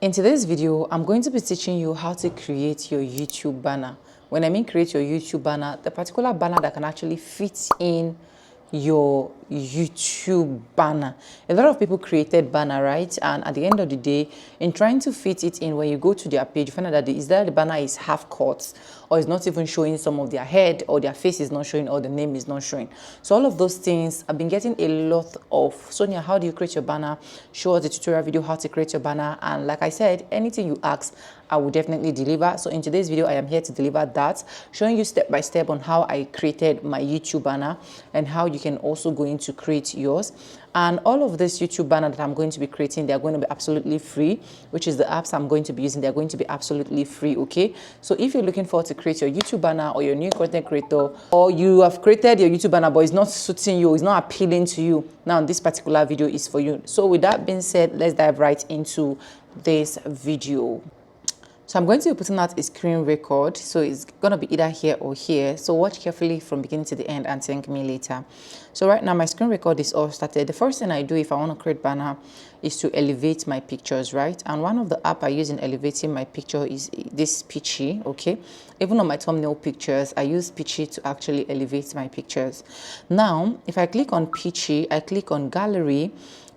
In today's video, I'm going to be teaching you how to create your YouTube banner. When I mean create your YouTube banner, the particular banner that can actually fit in your YouTube banner. A lot of people created banner, right? And at the end of the day, in trying to fit it in, when you go to their page, you find out that the banner is half cut, or it's not even showing some of their head, or their face is not showing, or the name is not showing. So all of those things, I've been getting a lot of, Sonia, how do you create your banner? Show us the tutorial video how to create your banner. And like I said, anything you ask, I will definitely deliver. So in today's video, I am here to deliver that, showing you step by step on how I created my YouTube banner and how you can also go in to create yours. And all of this YouTube banner that I'm going to be creating, they're going to be absolutely free, which is the apps I'm going to be using. They're going to be absolutely free, okay? So if you're looking forward to create your YouTube banner, or you're a new content creator, or you have created your YouTube banner but it's not suiting you, it's not appealing to you, now this particular video is for you. So with that being said, let's dive right into this video. So I'm going to be putting out a screen record, so it's going to be either here or here. So watch carefully from beginning to the end and thank me later. So right now my screen record is all started. The first thing I do if I want to create banner is to elevate my pictures, right? And one of the app I use in elevating my picture is this Catchy, okay? Even on my thumbnail pictures, I use Catchy to actually elevate my pictures. Now, if I click on Catchy, I click on gallery,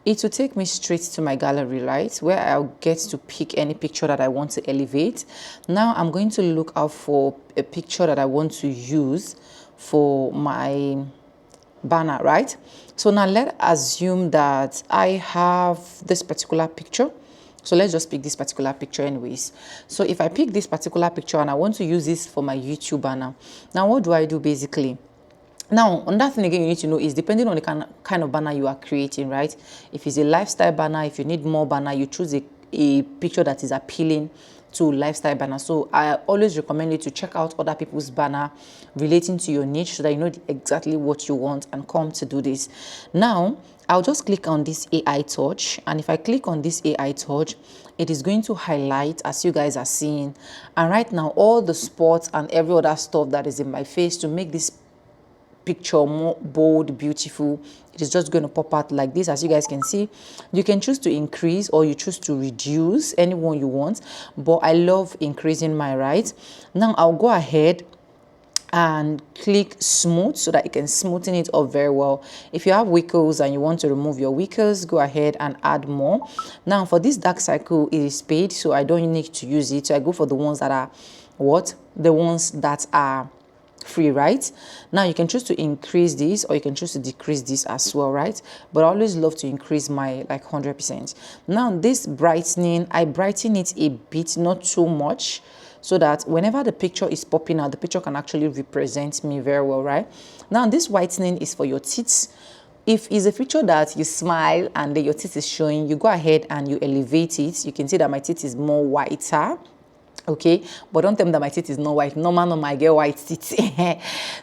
it will take me straight to my gallery, right, where I'll get to pick any picture that I want to elevate. Now I'm going to look out for a picture that I want to use for my banner, right? So now let's assume that I have this particular picture. So let's just pick this particular picture anyways. So if I pick this particular picture and I want to use this for my YouTube banner, now what do I do basically? Now, another thing again you need to know is depending on the kind of banner you are creating, right? If it's a lifestyle banner, if you need more banner, you choose a picture that is appealing to lifestyle banner. So I always recommend you to check out other people's banner relating to your niche so that you know exactly what you want and come to do this. Now, I'll just click on this AI touch, and if I click on this AI touch, it is going to highlight as you guys are seeing. And right now, all the spots and every other stuff that is in my face to make this picture more bold, beautiful, it is just going to pop out like this. As you guys can see, you can choose to increase or you choose to reduce, any one you want, but I love increasing my, right? Now I'll go ahead and click smooth so that you can smoothen it up very well. If you have wiggles and you want to remove your wiggles, go ahead and add more. Now for this dark circle, it is paid, so I don't need to use it. So I go for the ones that are the ones that are free, right? Now you can choose to increase this or you can choose to decrease this as well, right? But I always love to increase my 100%. Now this brightening, I brighten it a bit, not too much, so that whenever the picture is popping out, the picture can actually represent me very well, right? Now this whitening is for your teeth. If it's a feature that you smile and then your teeth is showing, you go ahead and you elevate it. You can see that my teeth is more whiter, okay, but don't tell me that my teeth is not white. Normal, I get white teeth.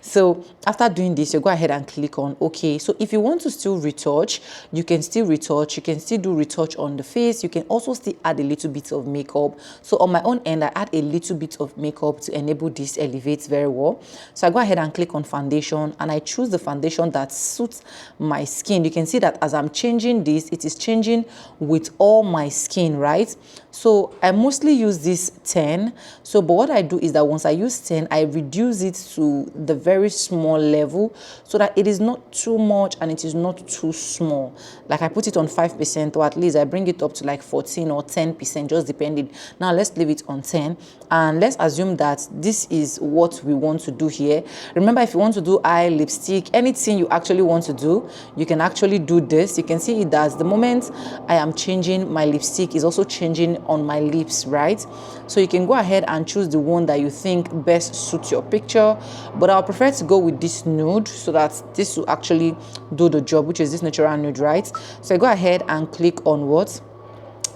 So after doing this, you go ahead and click on okay. So if you want to still retouch, you can still retouch. You can still do retouch on the face. You can also still add a little bit of makeup. So on my own end, I add a little bit of makeup to enable this elevate very well. So I go ahead and click on foundation, and I choose the foundation that suits my skin. You can see that as I'm changing this, it is changing with all my skin, right? So I mostly use this 10. So but what I do is that once I use 10, I reduce it to the very small level so that it is not too much and it is not too small. Like I put it on 5%, or at least I bring it up to like 14 or 10%, just depending. Now let's leave it on 10, and let's assume that this is what we want to do here. Remember, if you want to do eye, lipstick, anything you actually want to do, you can actually do this. You can see it does. The moment I am changing, my lipstick is also changing on my lips, right? So you can go ahead and choose the one that you think best suits your picture, but I'll prefer to go with this nude so that this will actually do the job, which is this natural nude, right? So I go ahead and click on what?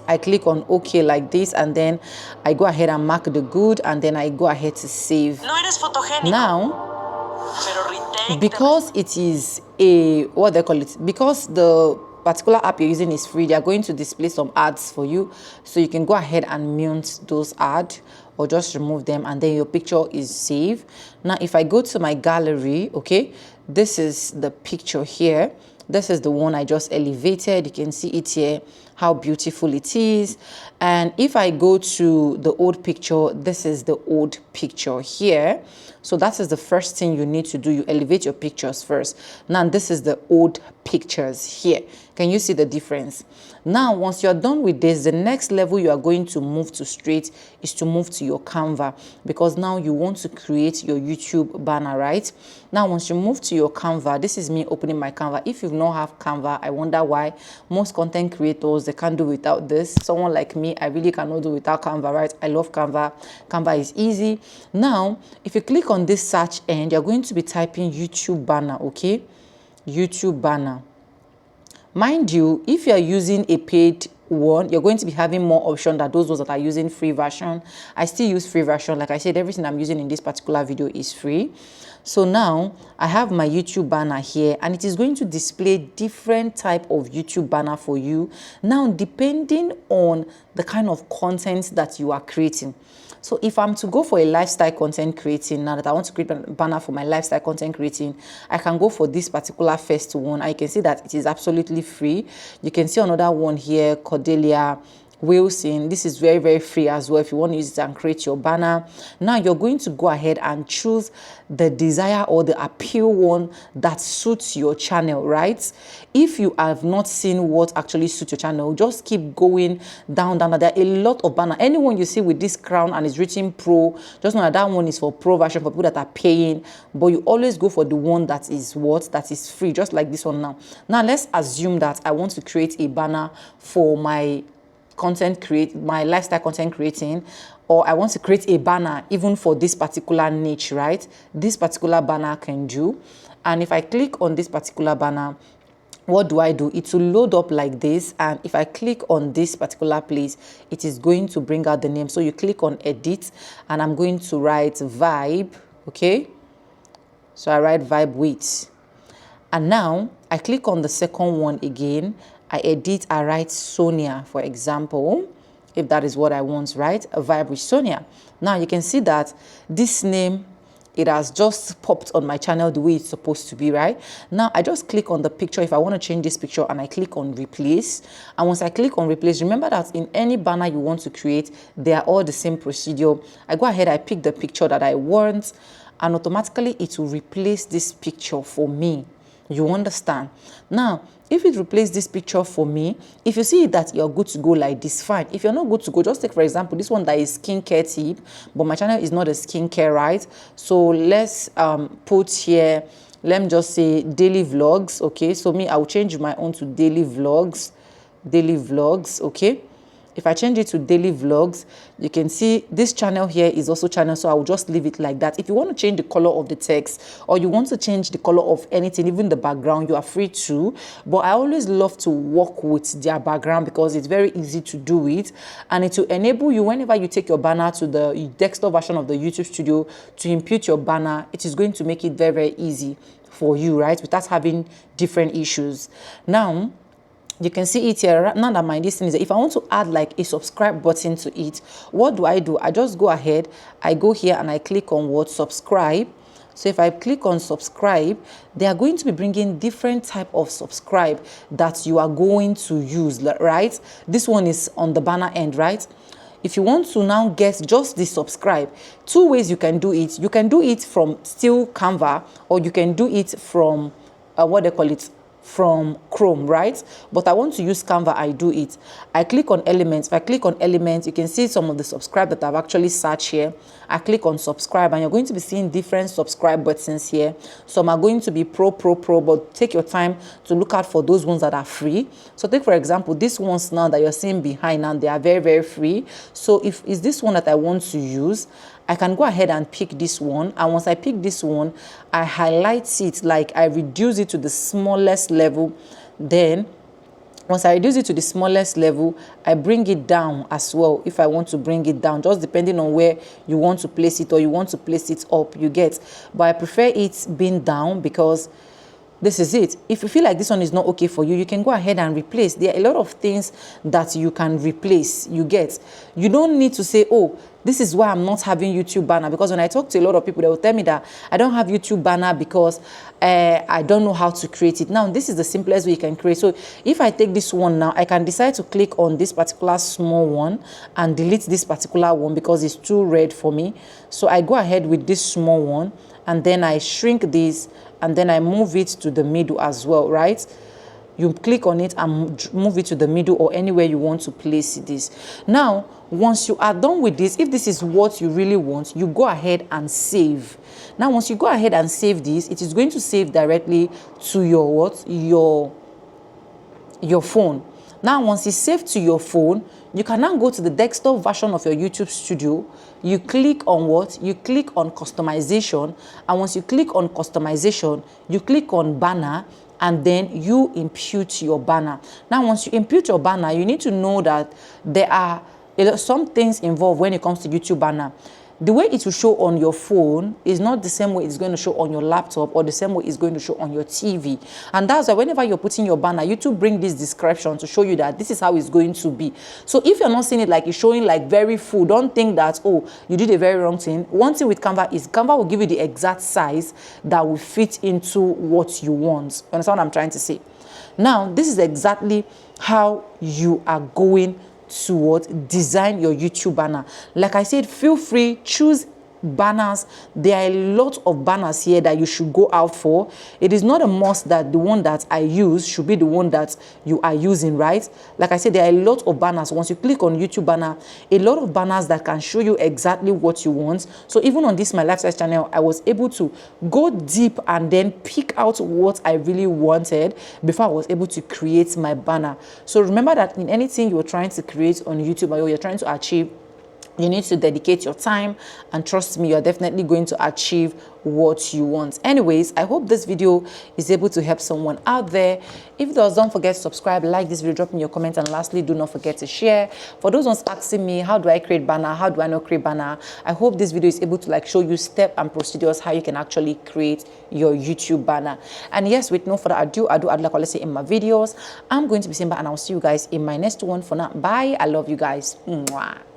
I click on OK like this, and then I go ahead and mark the good, and then I go ahead to save. Now, because it is a, what they call it, because the particular app you're using is free, they are going to display some ads for you, so you can go ahead and mute those ads or just remove them, and then your picture is saved. Now if I go to my gallery, okay, this is the picture here. This is the one I just elevated. You can see it here how beautiful it is. And if I go to the old picture, this is the old picture here. So that is the first thing you need to do. You elevate your pictures first. Now this is the old pictures here. Can you see the difference? Now, once you're done with this, the next level you are going to move to straight is to move to your Canva, because now you want to create your YouTube banner, right? Now, once you move to your Canva, this is me opening my Canva. If you not have Canva, I wonder why most content creators, they can't do without this. Someone like me, I really cannot do without Canva, right? I love Canva. Canva is easy. Now, if you click on this search end, you're going to be typing YouTube banner, okay? YouTube banner. Mind you, if you are using a paid one, you're going to be having more options than those that are using free version. I still use free version. Like I said, everything I'm using in this particular video is free. So now I have my YouTube banner here, and it is going to display different type of YouTube banner for you. Now, depending on the kind of content that you are creating. So if I'm to go for a lifestyle content creating, now that I want to create a banner for my lifestyle content creating, I can go for this particular first one. I can see that it is absolutely free. You can see another one here, Cordelia Wilson. This is very, very free as well if you want to use it and create your banner. Now you're going to go ahead and choose the desire or the appeal one that suits your channel, right? If you have not seen what actually suits your channel, just keep going down. There are a lot of banner. Anyone you see with this crown and is written pro, just know that that one is for pro version, for people that are paying, but you always go for the one that is that is free, just like this one now. Now let's assume that I want to create a banner for my my lifestyle content creating, or I want to create a banner even for this particular niche, right? This particular banner can do. And if I click on this particular banner, what do? It will load up like this, and if I click on this particular place, it is going to bring out the name. So you click on edit, and I'm going to write vibe, okay? So I write vibe with, and now I click on the second one again. I edit, I write Sonia, for example, if that is what I want, right? A vibe with Sonia. Now you can see that this name, it has just popped on my channel the way it's supposed to be, right? Now I just click on the picture if I want to change this picture, and I click on replace. And once I click on replace, remember that in any banner you want to create, they are all the same procedure. I go ahead, I pick the picture that I want, and automatically it will replace this picture for me. You understand? Now, if it replaces this picture for me, if you see that you're good to go like this, fine. If you're not good to go, just take, for example, this one that is skincare tip, but my channel is not a skincare, right? So let's put here, let me just say daily vlogs, okay? So me, I will change my own to daily vlogs, okay? If I change it to daily vlogs, you can see this channel here is also channel, so I will just leave it like that. If you want to change the color of the text, or you want to change the color of anything, even the background, you are free to. But I always love to work with their background because it's very easy to do it, and it will enable you whenever you take your banner to the desktop version of the YouTube studio to input your banner. It is going to make it very, very easy for you, right, without having different issues. Now, you can see it here. Now that my listing is, if I want to add like a subscribe button to it, what do? I just go ahead, I go here and I click on what? Subscribe. So if I click on subscribe, they are going to be bringing different type of subscribe that you are going to use, right? This one is on the banner end, right? If you want to now get just the subscribe, two ways you can do it. You can do it from still Canva, or you can do it from what they call it, from Chrome, right? But I want to use Canva. I do it. I click on elements. If I click on elements, you can see some of the subscribe that I've actually searched here. I click on subscribe, and you're going to be seeing different subscribe buttons here. Some are going to be pro, but take your time to look out for those ones that are free. So take, for example, these ones now that you're seeing behind now, they are very, very free. So if it's this one that I want to use, I can go ahead and pick this one, and once I pick this one, I highlight it, like I reduce it to the smallest level. Then once I reduce it to the smallest level, I bring it down as well if I want to bring it down, just depending on where you want to place it, or you want to place it up, you get. But I prefer it being down because this is it. If you feel like this one is not okay for you, you can go ahead and replace. There are a lot of things that you can replace, you get. You don't need to say, oh, this is why I'm not having YouTube banner, because when I talk to a lot of people, they will tell me that I don't have YouTube banner because I don't know how to create it. Now, this is the simplest way you can create. So if I take this one now, I can decide to click on this particular small one and delete this particular one because it's too red for me. So I go ahead with this small one, and then I shrink this, and then I move it to the middle as well, right? You click on it and move it to the middle or anywhere you want to place this. Now, once you are done with this, if this is what you really want, you go ahead and save. Now, once you go ahead and save this, it is going to save directly to your what? Your phone. Now, once it's saved to your phone, you can now go to the desktop version of your YouTube studio. You click on what? You click on customization. And once you click on customization, you click on banner, and then you impute your banner. Now, once you impute your banner, you need to know that there are some things involved when it comes to YouTube banner. The way it will show on your phone is not the same way it's going to show on your laptop or the same way it's going to show on your TV. And that's why whenever you're putting your banner, YouTube bring this description to show you that this is how it's going to be. So if you're not seeing it like it's showing like very full, don't think that, oh, you did a very wrong thing. One thing with Canva is Canva will give you the exact size that will fit into what you want. You understand what I'm trying to say? Now, this is exactly how you are going to what? Design your YouTube banner. Like I said, feel free, choose banners. There are a lot of banners here that you should go out for. It is not a must that the one that I use should be the one that you are using, right? Like I said, there are a lot of banners. Once you click on YouTube banner, a lot of banners that can show you exactly what you want. So even on this my lifestyle channel, I was able to go deep and then pick out what I really wanted before I was able to create my banner. So remember that in anything you're trying to create on YouTube or you're trying to achieve, you need to dedicate your time, and trust me, you're definitely going to achieve what you want. Anyways, I hope this video is able to help someone out there. If it does, don't forget to subscribe, like this video, drop me your comment, and lastly, do not forget to share. For those ones asking me, how do I create banner? How do I not create banner? I hope this video is able to like show you step and procedures how you can actually create your YouTube banner. And yes, with no further ado, like I always say in my videos, I'm going to be saying bye, and I'll see you guys in my next one. For now, bye. I love you guys. Mwah.